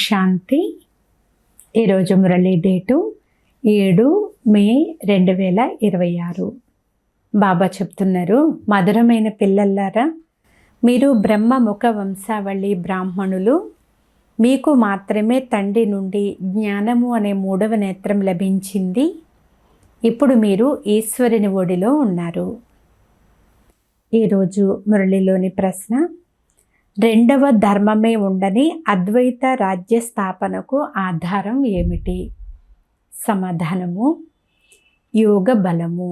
శాంతి. ఈరోజు మురళీ డేటు 7 మే 2026. బాబా చెప్తున్నారు, మధురమైన పిల్లల్లారా, మీరు బ్రహ్మ ముఖ వంశావళి బ్రాహ్మణులు. మీకు మాత్రమే తండ్రి నుండి జ్ఞానము అనే 3వ నేత్రం లభించింది. ఇప్పుడు మీరు ఈశ్వరుని ఒడిలో ఉన్నారు. ఈరోజు మురళిలోని ప్రశ్న, రెండవ ధర్మమే ఉండని అద్వైత రాజ్య స్థాపనకు ఆధారం ఏమిటి? సమాధానము, యోగ బలము.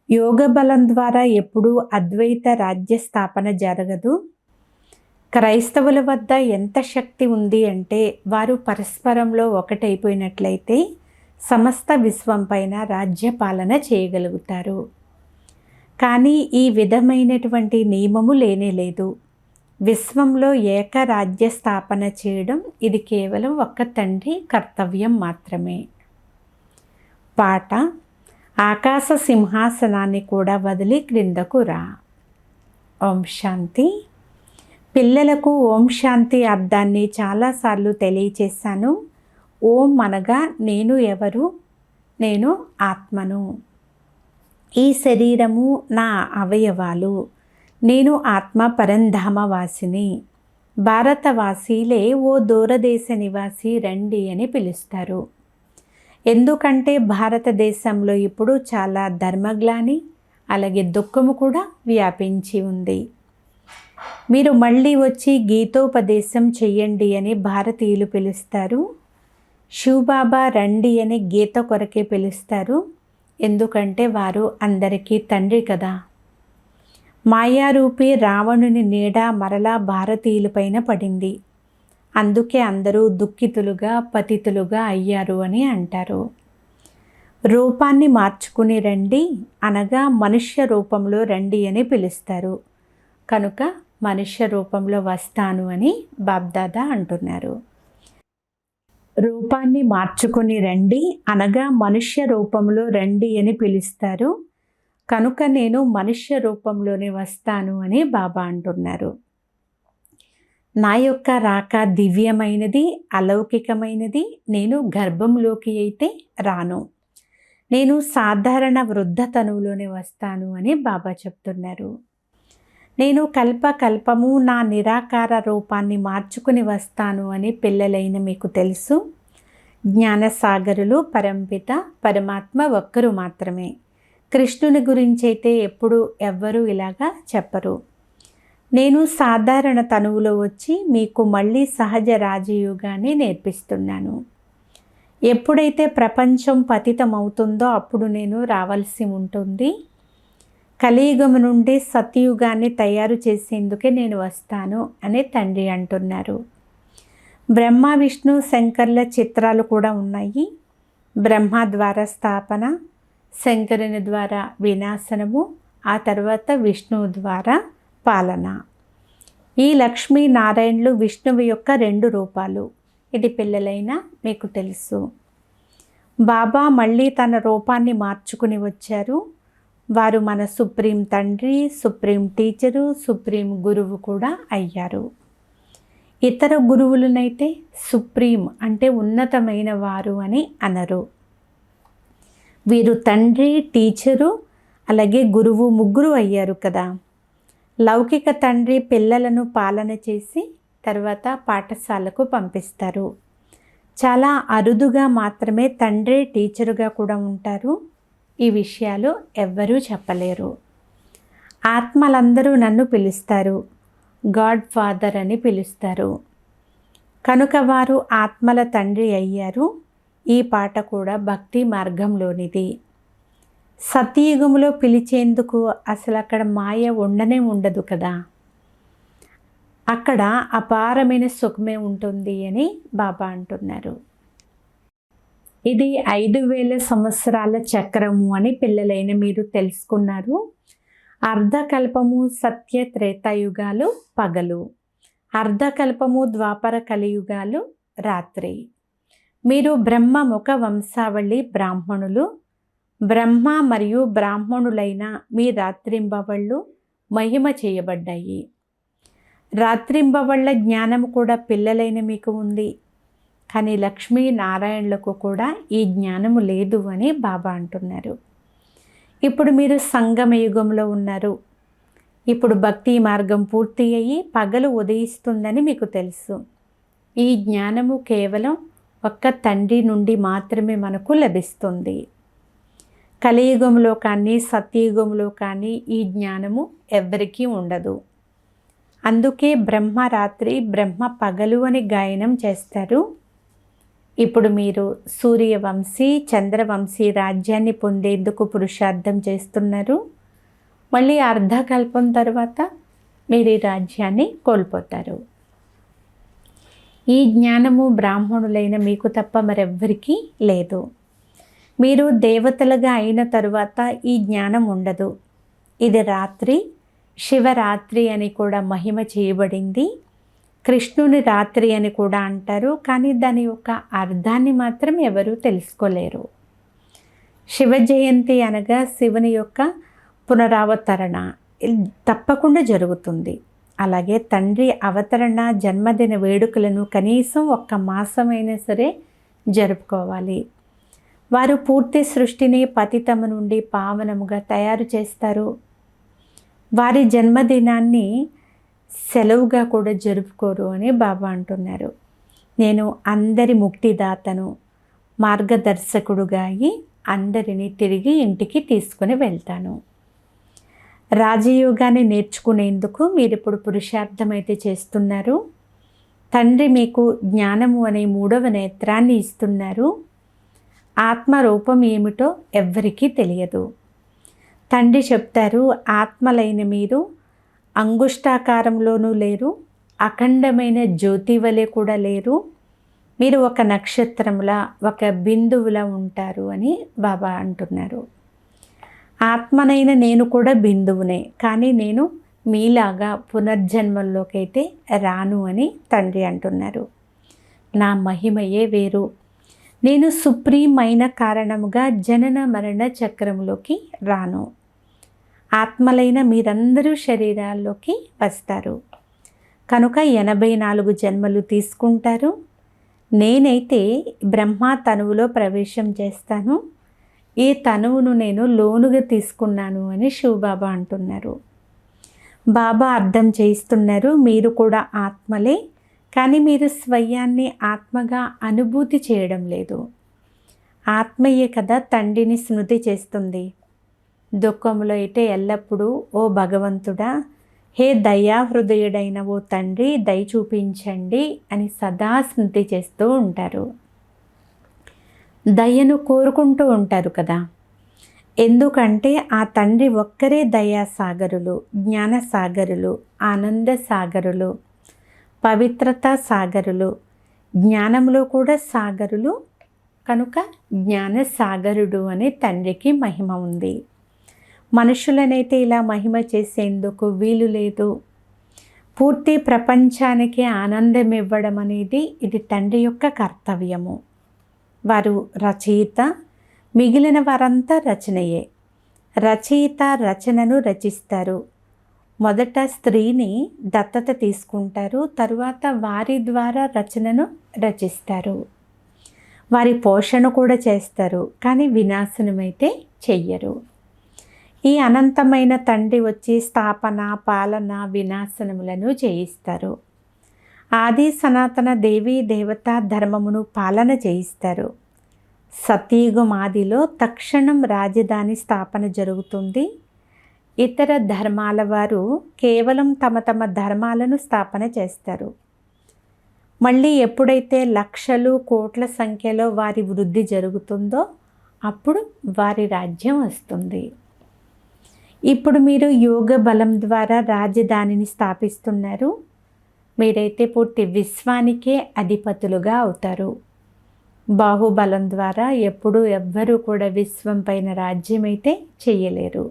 యోగ బలం ద్వారా ఎప్పుడూ అద్వైత రాజ్య స్థాపన జరగదు. క్రైస్తవుల వద్ద ఎంత శక్తి ఉంది అంటే, వారు పరస్పరంలో ఒకటైపోయినట్లయితే సమస్త విశ్వం పైన రాజ్యపాలన చేయగలుగుతారు. కానీ ఈ విధమైనటువంటి నియమము లేనేలేదు. విశ్వంలో ఏకరాజ్య స్థాపన చేయడం ఇది కేవలం ఒక్క తండ్రి కర్తవ్యం మాత్రమే. పాట, ఆకాశ సింహాసనాన్ని కూడా వదిలి క్రిందకు రా. ఓం శాంతి. పిల్లలకు ఓం శాంతి అర్థాన్ని చాలాసార్లు తెలియచేశాను. ఓం అనగా నేను ఎవరు? నేను ఆత్మను. ఈ శరీరము నా అవయవాలు. నేను ఆత్మ పరంధామవాసిని. భారతవాసీలే ఓ దూరదేశ నివాసి రండి అని పిలుస్తారు. ఎందుకంటే భారతదేశంలో ఇప్పుడు చాలా ధర్మగ్లాని, అలాగే దుఃఖము కూడా వ్యాపించి ఉంది. మీరు మళ్ళీ వచ్చి గీతోపదేశం చెయ్యండి అని భారతీయులు పిలుస్తారు. శివబాబా రండి అని గీత కొరకే పిలుస్తారు. ఎందుకంటే వారు అందరికీ తండ్రి కదా. మాయారూపి రావణుని నీడ మరలా భారతీయులపైన పడింది. అందుకే అందరూ దుఃఖితులుగా పతితులుగా అయ్యారు అని అంటారు. రూపాన్ని మార్చుకుని రండి అనగా మనుష్య రూపంలో రండి అని పిలుస్తారు. కనుక మనుష్య రూపంలో వస్తాను అని బాబ్దాదా అంటున్నారు. రూపాన్ని మార్చుకుని రండి అనగా మనుష్య రూపంలో రండి అని పిలుస్తారు. కనుక నేను మనుష్య రూపంలోనే వస్తాను అని బాబా అంటున్నారు. నా యొక్క రాక దివ్యమైనది, అలౌకికమైనది. నేను గర్భంలోకి అయితే రాను. నేను సాధారణ వృద్ధ తనువులోనే వస్తాను అని బాబా చెప్తున్నారు. నేను కల్పకల్పము నా నిరాకార రూపాన్ని మార్చుకుని వస్తాను అని పిల్లలైన మీకు తెలుసు. జ్ఞానసాగరులు పరంపిత పరమాత్మ ఒక్కరు మాత్రమే. కృష్ణుని గురించి అయితే ఎప్పుడు ఎవ్వరూ ఇలాగా చెప్పరు. నేను సాధారణ తనువులో వచ్చి మీకు మళ్ళీ సహజ రాజయోగాన్ని నేర్పిస్తున్నాను. ఎప్పుడైతే ప్రపంచం పతితమవుతుందో అప్పుడు నేను రావాల్సి ఉంటుంది. కలియుగం నుండి సత్యయుగాన్ని తయారు చేసేందుకే నేను వస్తాను అని తండ్రి అంటున్నారు. బ్రహ్మ విష్ణు శంకర్ల చిత్రాలు కూడా ఉన్నాయి. బ్రహ్మ ద్వారా స్థాపన, శంకరుని ద్వారా వినాశనము, ఆ తర్వాత విష్ణువు ద్వారా పాలన. ఈ లక్ష్మీ నారాయణులు విష్ణువు యొక్క 2 రూపాలు. ఇది పిల్లలైనా మీకు తెలుసు. బాబా మళ్ళీ తన రూపాన్ని మార్చుకుని వచ్చారు. వారు మన సుప్రీం తండ్రి, సుప్రీం టీచరు, సుప్రీం గురువు కూడా అయ్యారు. ఇతర గురువులనైతే సుప్రీం అంటే ఉన్నతమైన వారు అని అనరు. వీరు తండ్రి, టీచరు, అలాగే గురువు ముగ్గురు అయ్యారు కదా. లౌకిక తండ్రి పిల్లలను పాలన చేసి తర్వాత పాఠశాలకు పంపిస్తారు. చాలా అరుదుగా మాత్రమే తండ్రి టీచరుగా కూడా ఉంటారు. ఈ విషయాలు ఎవ్వరూ చెప్పలేరు. ఆత్మలందరూ నన్ను పిలుస్తారు, గాడ్ ఫాదర్ అని పిలుస్తారు. కనుక వారు ఆత్మల తండ్రి అయ్యారు. ఈ పాట కూడా భక్తి మార్గంలోనిది. సత్యయుగంలో పిలిచేందుకు అసలు అక్కడ మాయ ఉండనే ఉండదు కదా. అక్కడ అపారమైన సుఖమే ఉంటుంది అని బాబా అంటున్నారు. ఇది 5000 సంవత్సరాల చక్రము అని పిల్లలైన మీరు తెలుసుకున్నారు. అర్ధకల్పము సత్య త్రేతాయుగాలు పగలు, అర్ధకల్పము ద్వాపర కలియుగాలు రాత్రి. మీరు బ్రహ్మ ముఖ వంశావళి బ్రాహ్మణులు. బ్రహ్మ మరియు బ్రాహ్మణులైన మీ రాత్రింబవళ్ళు మహిమ చేయబడ్డాయి. రాత్రింబవళ్ళ జ్ఞానం కూడా పిల్లలైన మీకు ఉంది. కానీ లక్ష్మీ నారాయణులకు కూడా ఈ జ్ఞానము లేదు అని బాబా అంటున్నారు. ఇప్పుడు మీరు సంగమ యుగంలో ఉన్నారు. ఇప్పుడు భక్తి మార్గం పూర్తి అయ్యి పగలు ఉదయిస్తుందని మీకు తెలుసు. ఈ జ్ఞానము కేవలం ఒక్క తండ్రి నుండి మాత్రమే మనకు లభిస్తుంది. కలియుగంలో కానీ సత్యయుగంలో కానీ ఈ జ్ఞానము ఎవ్వరికీ ఉండదు. అందుకే బ్రహ్మ రాత్రి బ్రహ్మ పగలు అని గాయనం చేస్తారు. ఇప్పుడు మీరు సూర్యవంశీ చంద్రవంశీ రాజ్యాన్ని పొందేందుకు పురుషార్థం చేస్తున్నారు. మళ్ళీ అర్ధకల్పం తర్వాత మీరు ఈ రాజ్యాన్ని కోల్పోతారు. ఈ జ్ఞానము బ్రాహ్మణులైన మీకు తప్ప మరెవ్వరికీ లేదు. మీరు దేవతలుగా అయిన తరువాత ఈ జ్ఞానం ఉండదు. ఇది రాత్రి, శివరాత్రి అని కూడా మహిమ చేయబడింది. కృష్ణుని రాత్రి అని కూడా అంటారు. కానీ దాని యొక్క అర్థాన్ని మాత్రం ఎవరూ తెలుసుకోలేరు. శివ జయంతి అనగా శివుని యొక్క పునరావతరణ తప్పకుండా జరుగుతుంది. అలాగే తండ్రి అవతరణ జన్మదిన వేడుకలను కనీసం 1 మాసమైనా సరే జరుపుకోవాలి. వారు పూర్తి సృష్టిని పతితము నుండి పావనముగా తయారు చేస్తారు. వారి జన్మదినాన్ని సెలవుగా కూడా జరుపుకోరు అని బాబా అంటున్నారు. నేను అందరి ముక్తిదాతను, మార్గదర్శకుడుగా అయి అందరినీ తిరిగి ఇంటికి తీసుకుని వెళ్తాను. రాజయోగాన్ని నేర్చుకునేందుకు మీరు ఇప్పుడు పురుషార్థమైతే చేస్తున్నారు. తండ్రి మీకు జ్ఞానము అనే 3వ నేత్రాన్ని ఇస్తున్నారు. ఆత్మరూపం ఏమిటో ఎవ్వరికీ తెలియదు. తండ్రి చెప్తారు, ఆత్మలైన మీరు అంగుష్టాకారంలోనూ లేరు, అఖండమైన జ్యోతి వలె కూడా లేరు. మీరు ఒక నక్షత్రంలా, ఒక బిందువులా ఉంటారు అని బాబా అంటున్నారు. ఆత్మనైన నేను కూడా బిందువునే, కానీ నేను మీలాగా పునర్జన్మల్లోకైతే రాను అని తండ్రి అంటున్నారు. నా మహిమయే వేరు. నేను సుప్రీం అయిన కారణముగా జనన మరణ చక్రంలోకి రాను. ఆత్మలైన మీరందరూ శరీరాల్లోకి వస్తారు. కనుక 84 జన్మలు తీసుకుంటారు. నేనైతే బ్రహ్మ తనువులో ప్రవేశం చేస్తాను. ఈ తనువును నేను లోనుగా తీసుకున్నాను అని శివబాబా అంటున్నారు. బాబా అర్థం చేయిస్తున్నారు, మీరు కూడా ఆత్మలే, కానీ మీరు స్వయాన్ని ఆత్మగా అనుభూతి చేయడం లేదు. ఆత్మయే కదా తండ్రిని స్మృతి చేస్తుంది. దుఃఖంలో అయితే ఎల్లప్పుడూ ఓ భగవంతుడా, హే దయాహృదయుడైన ఓ తండ్రి దయ చూపించండి అని సదా స్మృతి చేస్తూ ఉంటారు. దయను కోరుకుంటూ ఉంటారు కదా. ఎందుకంటే ఆ తండ్రి ఒక్కరే దయాసాగరులు, జ్ఞానసాగరులు, ఆనంద సాగరులు, పవిత్రత సాగరులు, జ్ఞానంలో కూడా సాగరులు. కనుక జ్ఞాన సాగరుడు అనే తండ్రికి మహిమ ఉంది. మనుషులనైతే ఇలా మహిమ చేసేందుకు వీలు లేదు. పూర్తి ప్రపంచానికి ఆనందం ఇవ్వడం అనేది ఇది తండ్రి యొక్క కర్తవ్యము. వారు రచయిత, మిగిలిన వారంతా రచనయే. రచయిత రచనను రచిస్తారు. మొదట స్త్రీని దత్తత తీసుకుంటారు, తరువాత వారి ద్వారా రచనను రచిస్తారు. వారి పోషణ కూడా చేస్తారు, కానీ వినాశనమైతే చెయ్యరు. ఈ అనంతమైన తండ్రి వచ్చి స్థాపన, పాలన, వినాశనములను చేయిస్తారు. ఆది సనాతన దేవీ దేవతా ధర్మమును పాలన చేయిస్తారు. సతయుగం ఆదిలో తక్షణం రాజధాని స్థాపన జరుగుతుంది. ఇతర ధర్మాల వారు కేవలం తమ తమ ధర్మాలను స్థాపన చేస్తారు. మళ్ళీ ఎప్పుడైతే లక్షలు కోట్ల సంఖ్యలో వారి వృద్ధి జరుగుతుందో అప్పుడు వారి రాజ్యం వస్తుంది. ఇప్పుడు మీరు యోగ బలం ద్వారా రాజధానిని స్థాపిస్తున్నారు. మీరైతే పూర్తి విశ్వానికే అధిపతులుగా అవుతారు. బాహుబలం ద్వారా ఎప్పుడూ ఎవ్వరూ కూడా విశ్వం పైన రాజ్యం అయితే చేయలేరు.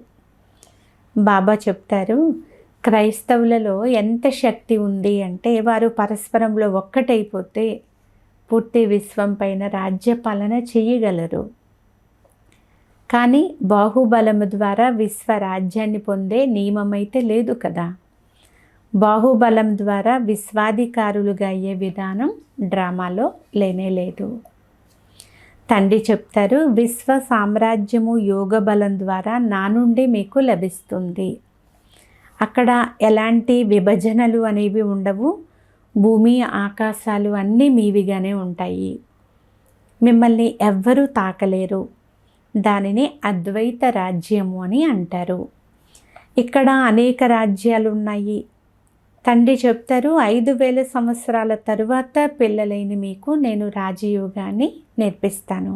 బాబా చెప్తారు, క్రైస్తవులలో ఎంత శక్తి ఉంది అంటే వారు పరస్పరంలో ఒక్కటైపోతే పూర్తి విశ్వం పైన రాజ్యపాలన చేయగలరు. కానీ బాహుబలము ద్వారా విశ్వ రాజ్యాన్ని పొందే నియమం అయితే లేదు కదా. బాహుబలం ద్వారా విశ్వాధికారులుగా అయ్యే విధానం డ్రామాలో లేనేలేదు. తండ్రి చెప్తారు, విశ్వ సామ్రాజ్యము యోగ బలం ద్వారా నా నుండి మీకు లభిస్తుంది. అక్కడ ఎలాంటి విభజనలు అనేవి ఉండవు. భూమి ఆకాశాలు అన్నీ మీవిగానే ఉంటాయి. మిమ్మల్ని ఎవ్వరూ తాకలేరు. దానిని అద్వైత రాజ్యము అని అంటారు. ఇక్కడ అనేక రాజ్యాలు ఉన్నాయి. తండ్రి చెప్తారు, 5000 సంవత్సరాల తరువాత పిల్లలైన మీకు నేను రాజయోగాన్ని నేర్పిస్తాను.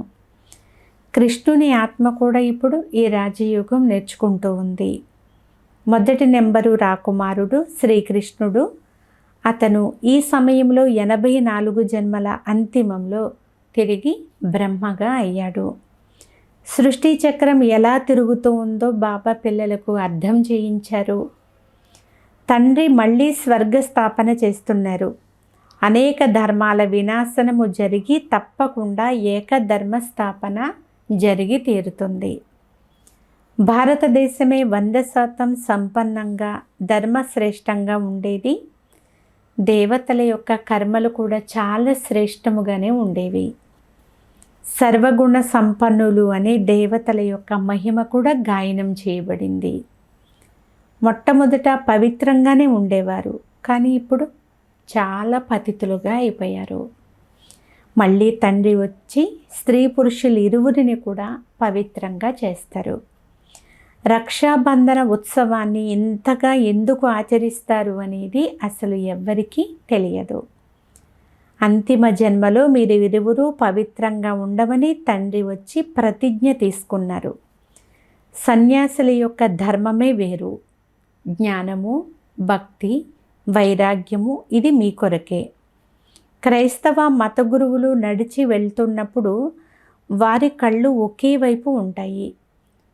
కృష్ణుని ఆత్మ కూడా ఇప్పుడు ఈ రాజయోగం నేర్చుకుంటూ ఉంది. మొదటి నెంబరు రాకుమారుడు శ్రీకృష్ణుడు. అతను ఈ సమయంలో 84 జన్మల అంతిమంలో తిరిగి బ్రహ్మగా అయ్యాడు. సృష్టి చక్రం ఎలా తిరుగుతూ ఉందో బాబా పిల్లలకు అర్థం చేయించారు. తండ్రి మళ్ళీ స్వర్గస్థాపన చేస్తున్నారు. అనేక ధర్మాల వినాశనము జరిగి తప్పకుండా ఏకధర్మ స్థాపన జరిగి తీరుతుంది. భారతదేశమే 100% సంపన్నంగా ధర్మశ్రేష్టంగా ఉండేది. దేవతల యొక్క కర్మలు కూడా చాలా శ్రేష్టముగానే ఉండేవి. సర్వగుణ సంపన్నులు అనే దేవతల యొక్క మహిమ కూడా గాయనం చేయబడింది. మొట్టమొదట పవిత్రంగానే ఉండేవారు, కానీ ఇప్పుడు చాలా పతితులుగా అయిపోయారు. మళ్ళీ తండ్రి వచ్చి స్త్రీ పురుషులు ఇరువురిని కూడా పవిత్రంగా చేస్తారు. రక్షాబంధన ఉత్సవాన్ని ఇంతగా ఎందుకు ఆచరిస్తారు అనేది అసలు ఎవ్వరికీ తెలియదు. అంతిమ జన్మలో మీరు ఇరువురు పవిత్రంగా ఉండవని తండ్రి వచ్చి ప్రతిజ్ఞ తీసుకున్నారు. సన్యాసుల యొక్క ధర్మమే వేరు. జ్ఞానము, భక్తి, వైరాగ్యము ఇది మీ కొరకే. క్రైస్తవ మత గురువులు నడిచి వెళ్తున్నప్పుడు వారి కళ్ళు ఒకే వైపు ఉంటాయి.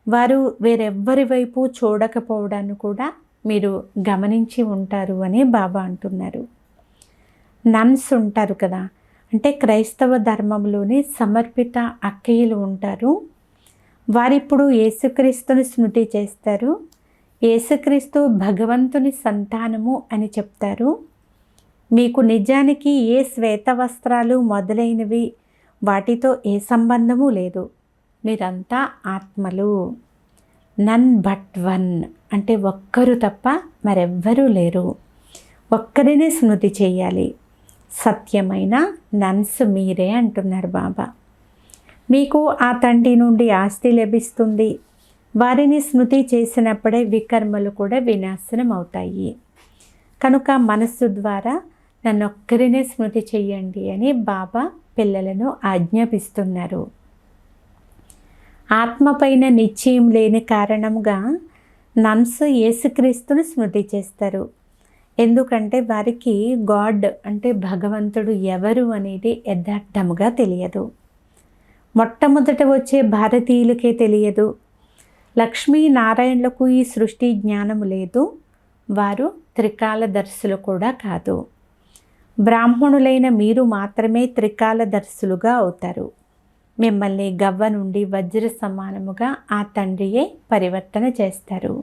వారు వేరెవ్వరి వైపు చూడకపోవడాన్ని కూడా మీరు గమనించి ఉంటారు అని బాబా అంటున్నారు. నన్స్ ఉంటారు కదా, అంటే క్రైస్తవ ధర్మంలోని సమర్పిత అక్కయ్యలు ఉంటారు. వారిప్పుడు యేసుక్రీస్తుని స్మృతి చేస్తారు. యేసుక్రీస్తు భగవంతుని సంతానము అని చెప్తారు. మీకు నిజానికి ఏ శ్వేత వస్త్రాలు మొదలైనవి వాటితో ఏ సంబంధము లేదు. మీరంతా ఆత్మలు. నన్ బట్ వన్ అంటే ఒక్కరు తప్ప మరెవ్వరూ లేరు. ఒక్కరినే స్మృతి చేయాలి. సత్యమైన నన్స్ మీరే అంటున్నారు బాబా. మీకు ఆ తండ్రి నుండి ఆస్తి లభిస్తుంది. వారిని స్మృతి చేసినప్పుడే వికర్మలు కూడా వినాశనం అవుతాయి. కనుక మనస్సు ద్వారా నన్నొక్కరినే స్మృతి చెయ్యండి అని బాబా పిల్లలను ఆజ్ఞాపిస్తున్నారు. ఆత్మపైన నిశ్చయం లేని కారణంగా నన్స్ యేసుక్రీస్తుని స్మృతి చేస్తారు. ఎందుకంటే వారికి గాడ్ అంటే భగవంతుడు ఎవరు అనేది యథార్థముగా తెలియదు. మొట్టమొదట వచ్చే భారతీయులకే తెలియదు. లక్ష్మీనారాయణులకు ఈ సృష్టి జ్ఞానము లేదు. వారు త్రికాలదర్శులు కూడా కాదు. బ్రాహ్మణులైన మీరు మాత్రమే త్రికాలదర్శులుగా అవుతారు. మిమ్మల్ని గవ్వ నుండి వజ్ర సమానముగా ఆ తండ్రియే పరివర్తన చేస్తారు.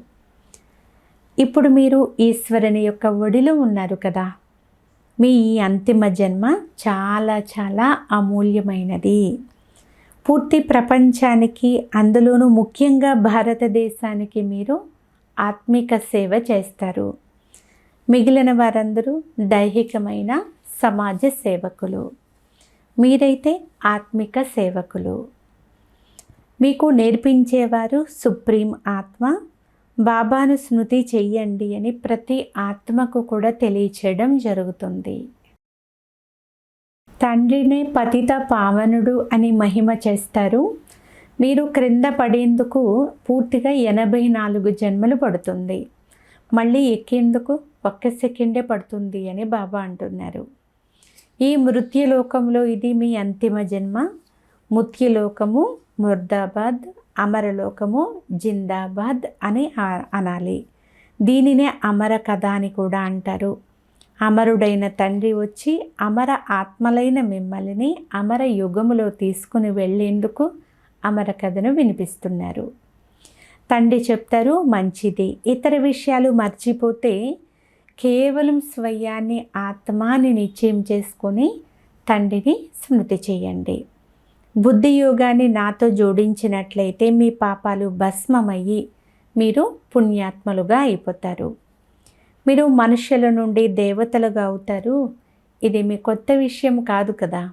ఇప్పుడు మీరు ఈశ్వరుని యొక్క ఒడిలో ఉన్నారు కదా. మీ ఈ అంతిమ జన్మ చాలా చాలా అమూల్యమైనది. పూర్తి ప్రపంచానికి, అందులోనూ ముఖ్యంగా భారతదేశానికి మీరు ఆత్మిక సేవ చేస్తారు. మిగిలిన వారందరూ దైహికమైన సమాజ సేవకులు. మీరైతే ఆత్మిక సేవకులు. మీకు నేర్పించేవారు సుప్రీం ఆత్మ. బాబాను స్మృతి చెయ్యండి అని ప్రతి ఆత్మకు కూడా తెలియచేయడం జరుగుతుంది. తండ్రినే పతిత పావనుడు అని మహిమ చేస్తారు. మీరు క్రింద పడేందుకు పూర్తిగా 84 జన్మలు పడుతుంది. మళ్ళీ ఎక్కేందుకు 1 సెకండే పడుతుంది అని బాబా అంటున్నారు. ఈ మృత్యులోకంలో ఇది మీ అంతిమ జన్మ. మృత్యులోకము ముర్దాబాద్, అమరలోకము జిందాబాద్ అని అనాలి. దీనినే అమర కథ అని కూడా అంటారు. అమరుడైన తండ్రి వచ్చి అమర ఆత్మలైన మిమ్మల్ని అమర యుగములో తీసుకుని వెళ్ళేందుకు అమర కథను వినిపిస్తున్నారు. తండ్రి చెప్తారు, మంచిది. ఇతర విషయాలు మర్చిపోతే కేవలం స్వయాన్ని ఆత్మాని నిశ్చయం చేసుకొని తండ్రిని స్మృతి చేయండి. బుద్ధి యోగాన్ని నాతో జోడించినట్లయితే మీ పాపాలు భస్మమయ్యి మీరు పుణ్యాత్మలుగా అయిపోతారు. మీరు మనుష్యుల నుండి దేవతలుగా అవుతారు. ఇది మీ కొత్త విషయం కాదు కదా.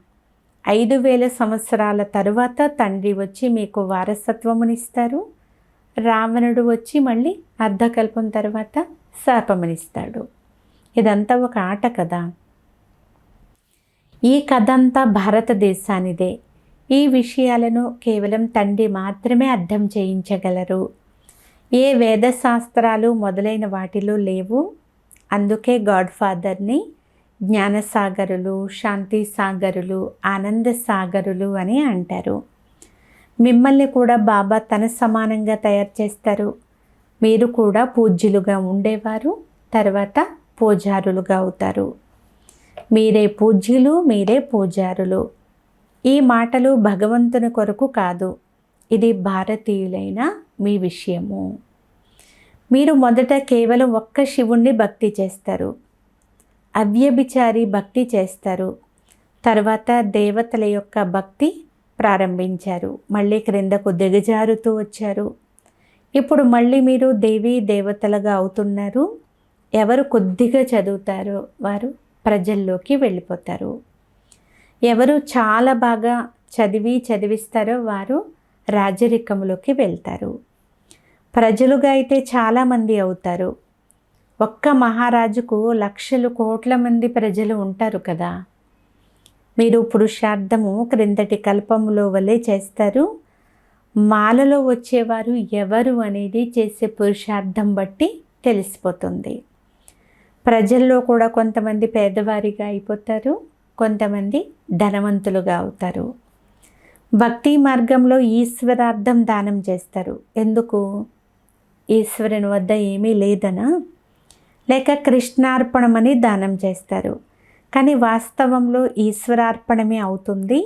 5000 సంవత్సరాల తరువాత తండ్రి వచ్చి మీకు వారసత్వమునిస్తారు. రావణుడు వచ్చి మళ్ళీ అర్ధకల్పం తర్వాత శాపమునిస్తాడు. ఇదంతా ఒక ఆట కదా. ఈ కథ అంతా భారతదేశానిదే. ఈ విషయాలను కేవలం తండ్రి మాత్రమే అర్థం చేయించగలరు. ఏ వేదశాస్త్రాలు మొదలైన వాటిలో లేవు. అందుకే గాడ్ ఫాదర్ని జ్ఞానసాగరులు, శాంతి సాగరులు, ఆనంద సాగరులు అని అంటారు. మిమ్మల్ని కూడా బాబా తన సమానంగా తయారు చేస్తారు. మీరు కూడా పూజ్యులుగా ఉండేవారు, తర్వాత పూజారులుగా అవుతారు. మీరే పూజ్యులు, మీరే పూజారులు. ఈ మాటలు భగవంతుని కొరకు కాదు, ఇది భారతీయులైన మీ విషయము. మీరు మొదట కేవలం ఒక్క శివుణ్ణి భక్తి చేస్తారు, అవ్యభిచారి భక్తి చేస్తారు, తర్వాత దేవతల యొక్క భక్తి ప్రారంభించారు. మళ్ళీ క్రిందకు దిగజారుతూ వచ్చారు. ఇప్పుడు మళ్ళీ మీరు దేవీ దేవతలుగా అవుతున్నారు. ఎవరు కొద్దిగా చదువుతారో వారు ప్రజల్లోకి వెళ్ళిపోతారు. ఎవరు చాలా బాగా చదివిస్తారో వారు రాజరికంలోకి వెళ్తారు. ప్రజలుగా అయితే చాలామంది అవుతారు. ఒక్క మహారాజుకు లక్షలు కోట్ల మంది ప్రజలు ఉంటారు కదా. మీరు పురుషార్థము క్రిందటి కల్పములో వలె చేస్తారు. మాలలో వచ్చేవారు ఎవరు అనేది చేసే పురుషార్థం బట్టి తెలిసిపోతుంది. ప్రజల్లో కూడా కొంతమంది పేదవారిగా అయిపోతారు, కొంతమంది ధనవంతులుగా అవుతారు. భక్తి మార్గంలో ఈశ్వరార్థం దానం చేస్తారు. ఎందుకు? ఈశ్వరుని వద్ద ఏమీ లేదనా? లేక కృష్ణార్పణమని దానం చేస్తారు. కానీ వాస్తవంలో ఈశ్వరార్పణమే అవుతుంది.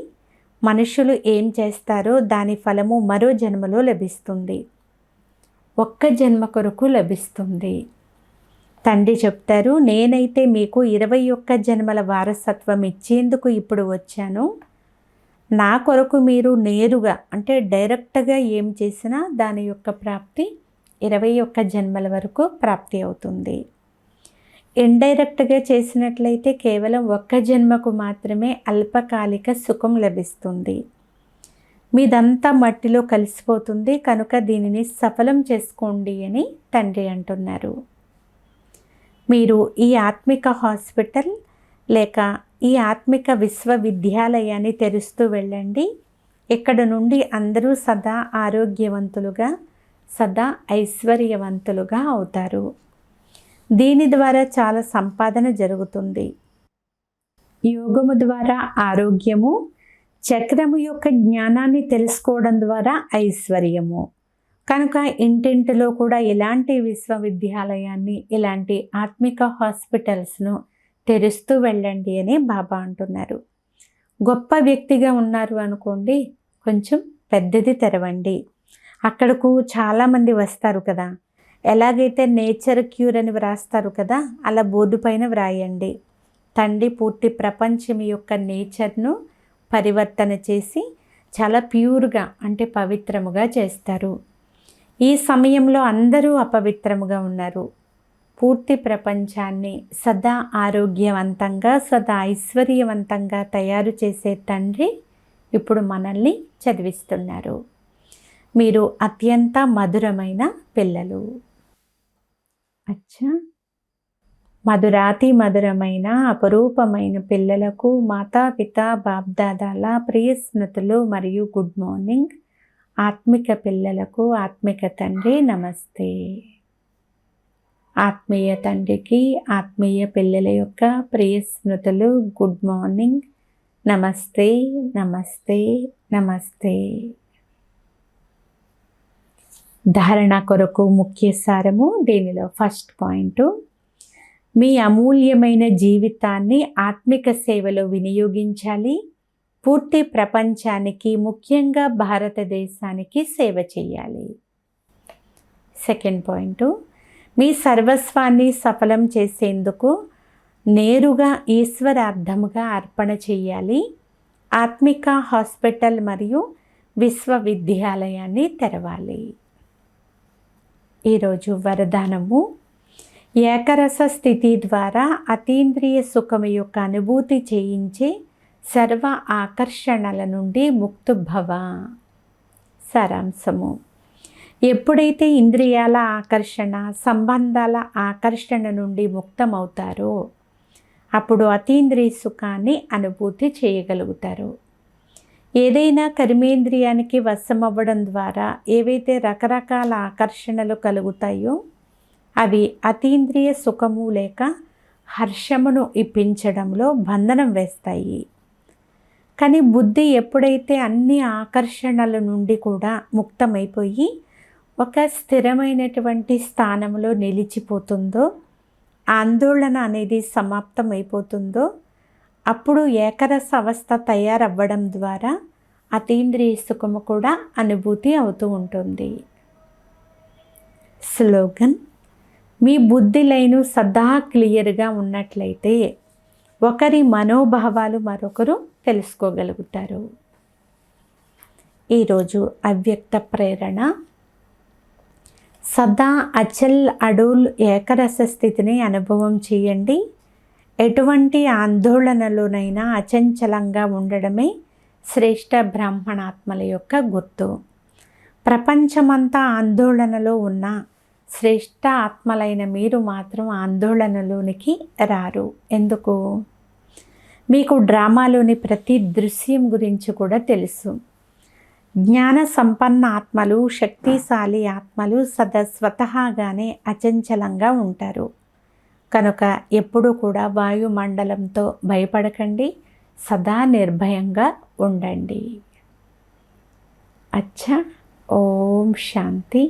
మనుషులు ఏం చేస్తారో దాని ఫలము మరో జన్మలో లభిస్తుంది. ఒక్క జన్మ కొరకు లభిస్తుంది. తండ్రి చెప్తారు, నేనైతే మీకు 21 జన్మల వారసత్వం ఇచ్చేందుకు ఇప్పుడు వచ్చాను. నా కొరకు మీరు నేరుగా అంటే డైరెక్ట్గా ఏం చేసినా దాని యొక్క ప్రాప్తి 21 జన్మల వరకు ప్రాప్తి అవుతుంది. ఇండైరెక్ట్గా చేసినట్లయితే కేవలం 1 జన్మకు మాత్రమే అల్పకాలిక సుఖం లభిస్తుంది. మీదంతా మట్టిలో కలిసిపోతుంది. కనుక దీనిని సఫలం చేసుకోండి అని తండ్రి అంటున్నారు. మీరు ఈ ఆత్మిక హాస్పిటల్ లేక ఈ ఆత్మిక విశ్వవిద్యాలయాన్ని తెరుస్తూ వెళ్ళండి. ఇక్కడ నుండి అందరూ సదా ఆరోగ్యవంతులుగా, సదా ఐశ్వర్యవంతులుగా అవుతారు. దీని ద్వారా చాలా సంపాదన జరుగుతుంది. యోగము ద్వారా ఆరోగ్యము, చక్రము యొక్క జ్ఞానాన్ని తెలుసుకోవడం ద్వారా ఐశ్వర్యము. కనుక ఇంటింటిలో కూడా ఇలాంటి విశ్వవిద్యాలయాన్ని, ఇలాంటి ఆత్మిక హాస్పిటల్స్ను తెరుస్తూ వెళ్ళండి అని బాబా అంటున్నారు. గొప్ప వ్యక్తిగా ఉన్నారు అనుకోండి, కొంచెం పెద్దది తెరవండి. అక్కడకు చాలామంది వస్తారు కదా. ఎలాగైతే నేచర్ క్యూర్ అని వ్రాస్తారు కదా, అలా బోర్డు పైన వ్రాయండి. తండ్రి పూర్తి ప్రపంచం యొక్క నేచర్ను పరివర్తన చేసి చాలా ప్యూర్గా అంటే పవిత్రముగా చేస్తారు. ఈ సమయంలో అందరూ అపవిత్రముగా ఉన్నారు. పూర్తి ప్రపంచాన్ని సదా ఆరోగ్యవంతంగా, సదా ఐశ్వర్యవంతంగా తయారు చేసే తండ్రి ఇప్పుడు మనల్ని చదివిస్తున్నారు. మీరు అత్యంత మధురమైన పిల్లలు. అచ్చా, మధురాతి మధురమైన అపరూపమైన పిల్లలకు మాతాపిత బాప్దాదాల ప్రియ స్మృతులు మరియు గుడ్ మార్నింగ్. ఆత్మిక పిల్లలకు ఆత్మిక తండ్రి నమస్తే. ఆత్మీయ తండ్రికి ఆత్మీయ పిల్లల యొక్క ప్రియ స్మృతులు గుడ్ మార్నింగ్. నమస్తే నమస్తే నమస్తే. ధారణ కొరకు ముఖ్య సారము. దీనిలో ఫస్ట్ పాయింట్, మీ అమూల్యమైన జీవితాన్ని ఆత్మిక సేవలో వినియోగించాలి. పూర్తి ప్రపంచానికి, ముఖ్యంగా భారతదేశానికి సేవ చేయాలి. సెకండ్ పాయింట్, మీ సర్వస్వాన్ని సఫలం చేసేందుకు నేరుగా ఈశ్వరార్థముగా అర్పణ చేయాలి. ఆత్మిక హాస్పిటల్ మరియు విశ్వవిద్యాలయాన్ని తెరవాలి. ఈరోజు వరదానము: ఏకరస స్థితి ద్వారా అతీంద్రియ సుఖము యొక్క అనుభూతి చేయించే సర్వ ఆకర్షణల నుండి ముక్తుభవ. సారాంశము: ఎప్పుడైతే ఇంద్రియాల ఆకర్షణ, సంబంధాల ఆకర్షణ నుండి ముక్తమవుతారో అప్పుడు అతీంద్రియ సుఖాన్ని అనుభూతి చేయగలుగుతారు. ఏదైనా కర్మేంద్రియానికి వశమవ్వడం ద్వారా ఏవైతే రకరకాల ఆకర్షణలు కలుగుతాయో అవి అతీంద్రియ సుఖము లేక హర్షమును ఇప్పించడంలో బంధనం వేస్తాయి. కానీ బుద్ధి ఎప్పుడైతే అన్ని ఆకర్షణల నుండి కూడా ముక్తమైపోయి ఒక స్థిరమైనటువంటి స్థానంలో నిలిచిపోతుందో, ఆందోళన అనేది సమాప్తమైపోతుందో అప్పుడు ఏకరస అవస్థ తయారవ్వడం ద్వారా అతీంద్రియ సుఖము కూడా అనుభూతి అవుతూ ఉంటుంది. స్లోగన్: మీ బుద్ధి లైను సదా క్లియర్గా ఉన్నట్లయితే ఒకరి మనోభావాలు మరొకరు తెలుసుకోగలుగుతారు. ఈరోజు అవ్యక్త ప్రేరణ: సదా అచల్ అడూల్ ఏకరస స్థితిని అనుభవం చేయండి. ఎటువంటి ఆందోళనలోనైనా అచంచలంగా ఉండడమే శ్రేష్ఠ బ్రాహ్మణాత్మల యొక్క గుర్తు. ప్రపంచమంతా ఆందోళనలో ఉన్న శ్రేష్ఠ ఆత్మలైన మీరు మాత్రం ఆందోళనలోనికి రారు. ఎందుకు? మీకు డ్రామాలోని ప్రతి దృశ్యం గురించి కూడా తెలుసు. జ్ఞాన సంపన్న ఆత్మలు, శక్తిశాలి ఆత్మలు స్వతహాగానే అచంచలంగా ఉంటారు. కనుక ఎప్పుడూ కూడా వాయుమండలంతో భయపడకండి, సదా నిర్భయంగా ఉండండి. అచ్చా. ఓం శాంతి.